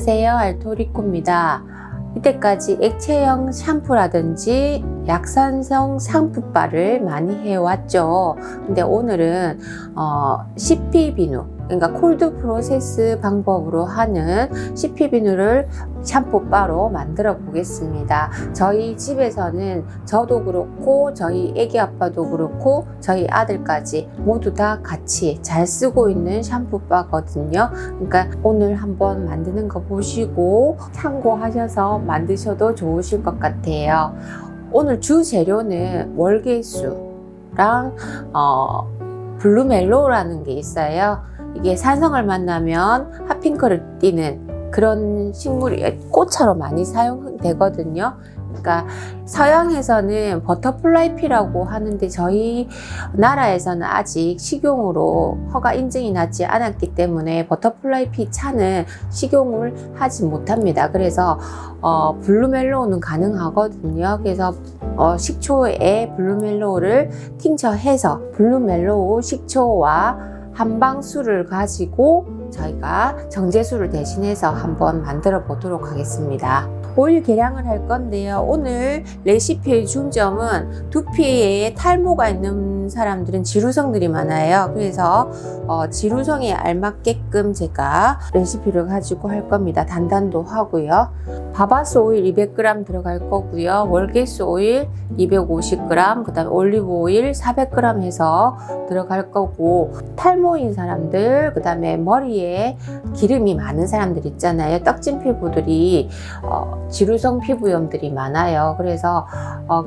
안녕하세요, 알토리코입니다. 이때까지 액체형 샴푸라든지 약산성 샴푸바를 많이 해왔죠. 근데 오늘은 CP 비누, 그러니까 콜드 프로세스 방법으로 하는 CP 비누를 샴푸바로 만들어 보겠습니다. 저희 집에서는 저도 그렇고 저희 애기 아빠도 그렇고 저희 아들까지 모두 다 같이 잘 쓰고 있는 샴푸바거든요. 그러니까 오늘 한번 만드는 거 보시고 참고하셔서 만드셔도 좋으실 것 같아요. 오늘 주 재료는 월계수랑 블루멜로우라는 게 있어요. 이게 산성을 만나면 핫핑크를 띠는 그런 식물이 꽃차로 많이 사용되거든요. 그러니까 서양에서는 버터플라이 피라고 하는데 저희 나라에서는 아직 식용으로 허가 인증이 나지 않았기 때문에 버터플라이 피 차는 식용을 하지 못합니다. 그래서 블루멜로우는 가능하거든요. 그래서 식초에 블루멜로우를 팅처해서 블루멜로우 식초와 한방수를 가지고 저희가 정제수를 대신해서 한번 만들어 보도록 하겠습니다. 오일 계량을 할 건데요. 오늘 레시피의 중점은 두피에 탈모가 있는 사람들은 지루성들이 많아요. 그래서 지루성에 알맞게끔 제가 레시피를 가지고 할 겁니다. 단단도 하고요. 바바스 오일 200g 들어갈 거고요. 월계수 오일 250g, 그 다음에 올리브 오일 400g 해서 들어갈 거고, 탈모인 사람들, 그 다음에 머리에 기름이 많은 사람들 있잖아요. 떡진 피부들이 지루성 피부염들이 많아요. 그래서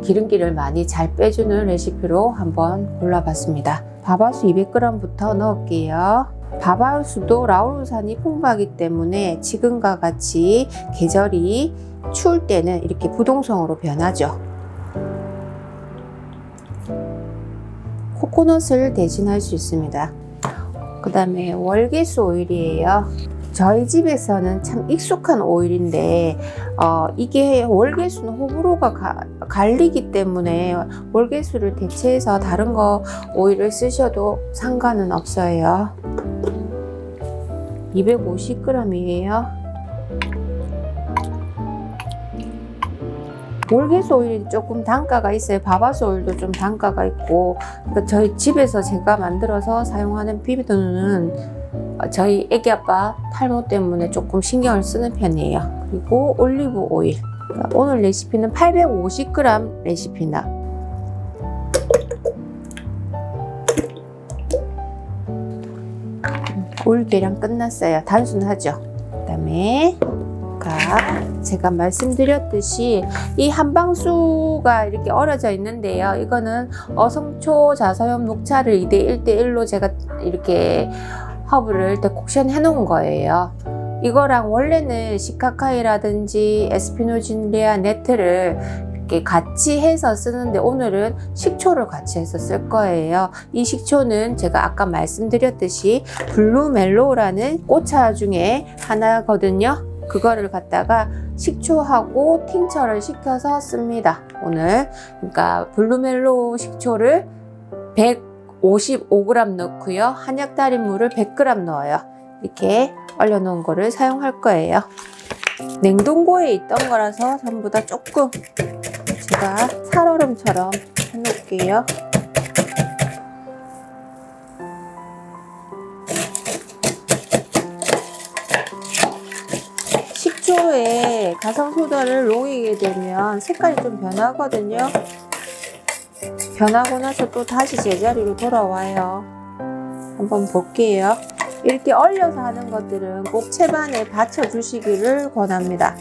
기름기를 많이 잘 빼주는 레시피로 한번 골라봤습니다. 바바수 200g부터 넣을게요. 바바수도 라우르산이 풍부하기 때문에 지금과 같이 계절이 추울 때는 이렇게 부동성으로 변하죠. 코코넛을 대신할 수 있습니다. 그 다음에 월계수 오일이에요. 저희 집에서는 참 익숙한 오일인데 이게 월계수는 호불호가 갈리기 때문에 월계수를 대체해서 다른 거 오일을 쓰셔도 상관은 없어요. 250g이에요. 월계수 오일이 조금 단가가 있어요. 바바스 오일도 좀 단가가 있고, 그러니까 저희 집에서 제가 만들어서 사용하는 비비도는 저희 애기 아빠 탈모 때문에 조금 신경을 쓰는 편이에요. 그리고 올리브 오일. 오늘 레시피는 850g 레시피나. 오일 계량 끝났어요. 단순하죠. 그 다음에 제가 말씀드렸듯이 이 한방수가 이렇게 얼어져 있는데요. 이거는 어성초, 자서염, 녹차를 2대 1대1로 제가 이렇게 허브를 데콕션 해 놓은 거예요. 이거랑 원래는 시카카이라든지 에스피노진레아 네트를 이렇게 같이 해서 쓰는데 오늘은 식초를 같이 해서 쓸 거예요. 이 식초는 제가 아까 말씀드렸듯이 블루멜로우라는 꽃차 중에 하나거든요. 그거를 갖다가 식초하고 팅처를 시켜서 씁니다. 오늘 그러니까 블루멜로우 식초를 155g 넣고요. 한약달인 물을 100g 넣어요. 이렇게 얼려놓은 거를 사용할 거예요. 냉동고에 있던 거라서 전부 다 조금 제가 살얼음처럼 해놓을게요. 식초에 가성소다를 녹이게 되면 색깔이 좀 변하거든요. 변하고 나서 또 다시 제자리로 돌아와요. 한번 볼게요. 이렇게 얼려서 하는 것들은 꼭 채반에 받쳐 주시기를 권합니다.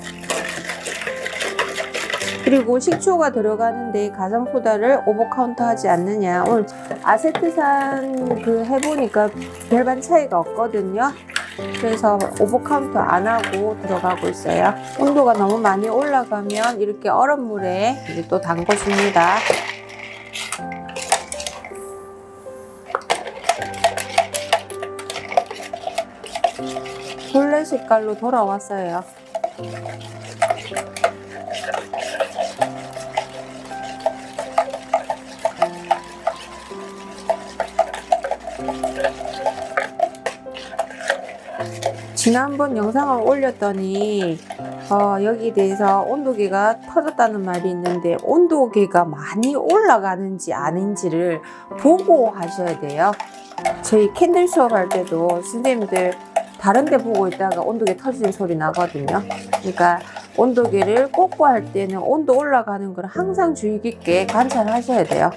그리고 식초가 들어가는데 가성소다를 오버카운트 하지 않느냐. 오늘 아세트산 해보니까 별반 차이가 없거든요. 그래서 오버카운트 안 하고 들어가고 있어요. 온도가 너무 많이 올라가면 이렇게 얼음물에 이제 또 담궈줍니다. 솔레 색깔로 돌아왔어요. 지난번 영상을 올렸더니 여기에 대해서 온도계가 터졌다는 말이 있는데 온도계가 많이 올라가는지 아닌지를 보고 하셔야 돼요. 저희 캔들 수업할 때도 선생님들 다른 데 보고 있다가 온도계 터지는 소리 나거든요. 그러니까 온도계를 꽂고 할 때는 온도 올라가는 걸 항상 주의 깊게 관찰하셔야 돼요.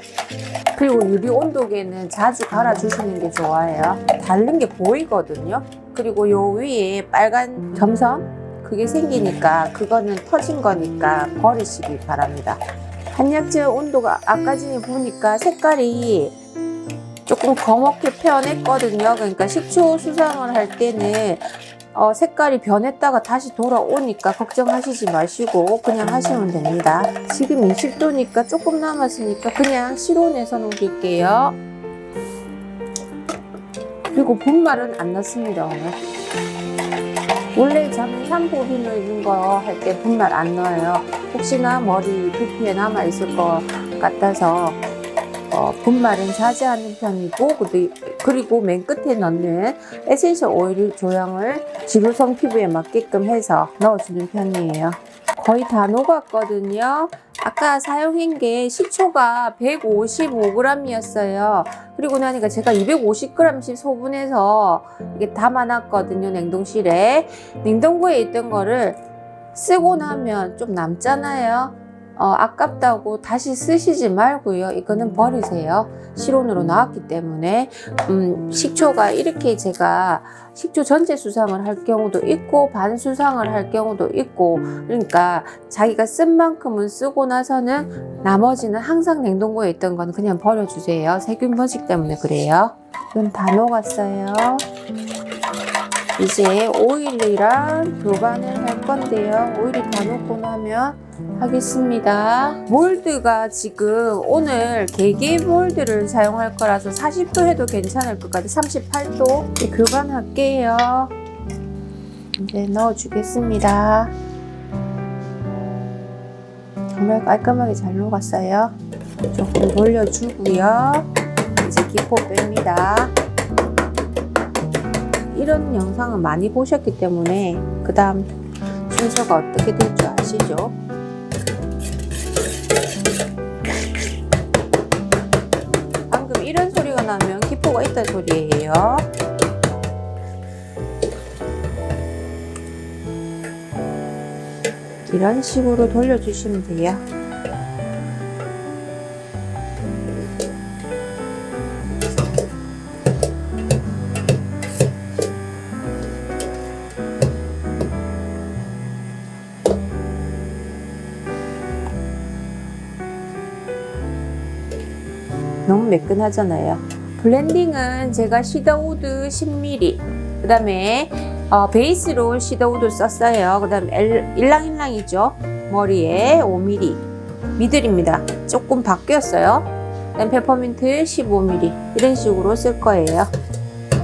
그리고 유리 온도계는 자주 갈아주시는 게 좋아요. 다른 게 보이거든요. 그리고 요 위에 빨간 점선 그게 생기니까 그거는 터진 거니까 버리시기 바랍니다. 한약재 온도가 아까 전에 보니까 색깔이 조금 검게 변했거든요. 그러니까 식초 수상을 할 때는 색깔이 변했다가 다시 돌아오니까 걱정하시지 마시고 그냥 하시면 됩니다. 지금 20도니까 조금 남았으니까 그냥 실온에서 녹일게요. 그리고 분말은 안 났습니다. 오늘. 원래 저는 샴푸 비누 이런 거 할 때 분말 안 넣어요. 혹시나 머리 두피에 남아있을 것 같아서 분말은 자제하는 편이고, 그리고 맨 끝에 넣는 에센셜 오일 조형을 지루성 피부에 맞게끔 해서 넣어주는 편이에요. 거의 다 녹았거든요. 아까 사용한 게 식초가 155g이었어요. 그리고 나니까 제가 250g씩 소분해서 이게 담아놨거든요. 냉동실에. 냉동고에 있던 거를 쓰고 나면 좀 남잖아요. 아깝다고 다시 쓰시지 말고요. 이거는 버리세요. 실온으로 나왔기 때문에. 식초가 이렇게 제가 식초 전체 수상을 할 경우도 있고 반 수상을 할 경우도 있고, 그러니까 자기가 쓴 만큼은 쓰고 나서는 나머지는 항상 냉동고에 있던 건 그냥 버려주세요. 세균 번식 때문에 그래요. 이건 다 녹았어요. 이제 오일이랑 교반을 할 건데요. 오일이 다 녹고 나면 하겠습니다. 몰드가 지금 오늘 개개 몰드를 사용할 거라서 40도 해도 괜찮을 것 같아요. 38도. 교반할게요. 이제 넣어주겠습니다. 정말 깔끔하게 잘 녹았어요. 조금 돌려주고요. 이제 기포 뺍니다. 이런 영상을 많이 보셨기 때문에 그 다음 순서가 어떻게 될 줄 아시죠? 방금 이런 소리가 나면 기포가 있다는 소리예요. 이런 식으로 돌려주시면 돼요. 너무 매끈하잖아요. 블렌딩은 제가 시더우드 10ml, 그 다음에 베이스로 시더우드 썼어요. 그 다음에 일랑일랑이죠. 머리에 5ml, 미들입니다. 조금 바뀌었어요. 그 다음 페퍼민트 15ml, 이런 식으로 쓸 거예요.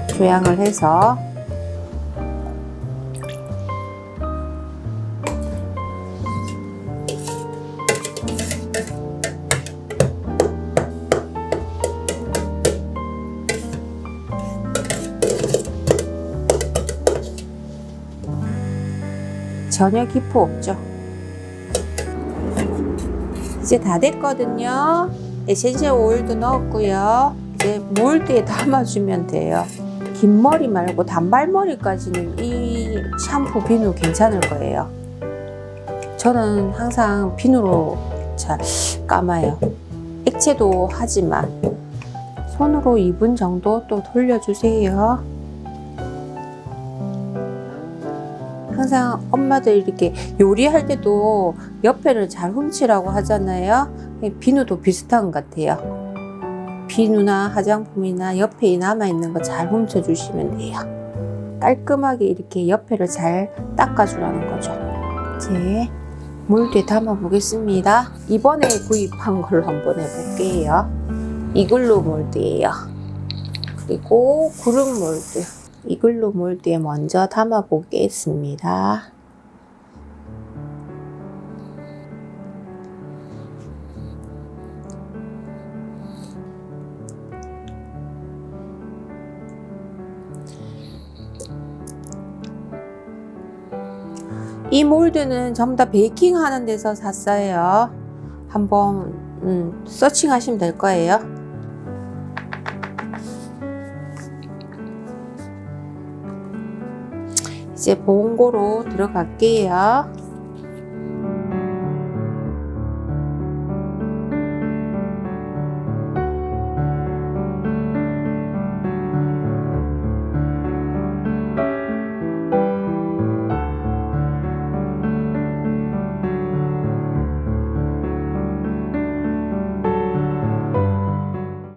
조향을 해서. 전혀 기포 없죠. 이제 다 됐거든요. 에센셜 오일도 넣었고요. 이제 몰드에 담아주면 돼요. 긴 머리 말고 단발머리까지는 이 샴푸 비누 괜찮을 거예요. 저는 항상 비누로 잘 감아요. 액체도 하지만 손으로 2분 정도 또 돌려주세요. 항상 엄마들 이렇게 요리할 때도 옆에를 잘 훔치라고 하잖아요. 비누도 비슷한 것 같아요. 비누나 화장품이나 옆에 남아있는 거 잘 훔쳐주시면 돼요. 깔끔하게 이렇게 옆에를 잘 닦아주라는 거죠. 이제 몰드에 담아 보겠습니다. 이번에 구입한 걸로 한번 해볼게요. 이글루 몰드예요. 그리고 구름 몰드. 이글루 몰드에 먼저 담아 보겠습니다. 이 몰드는 전부 다 베이킹 하는 데서 샀어요. 한번 서칭 하시면 될 거예요. 이제 봉고로 들어갈게요.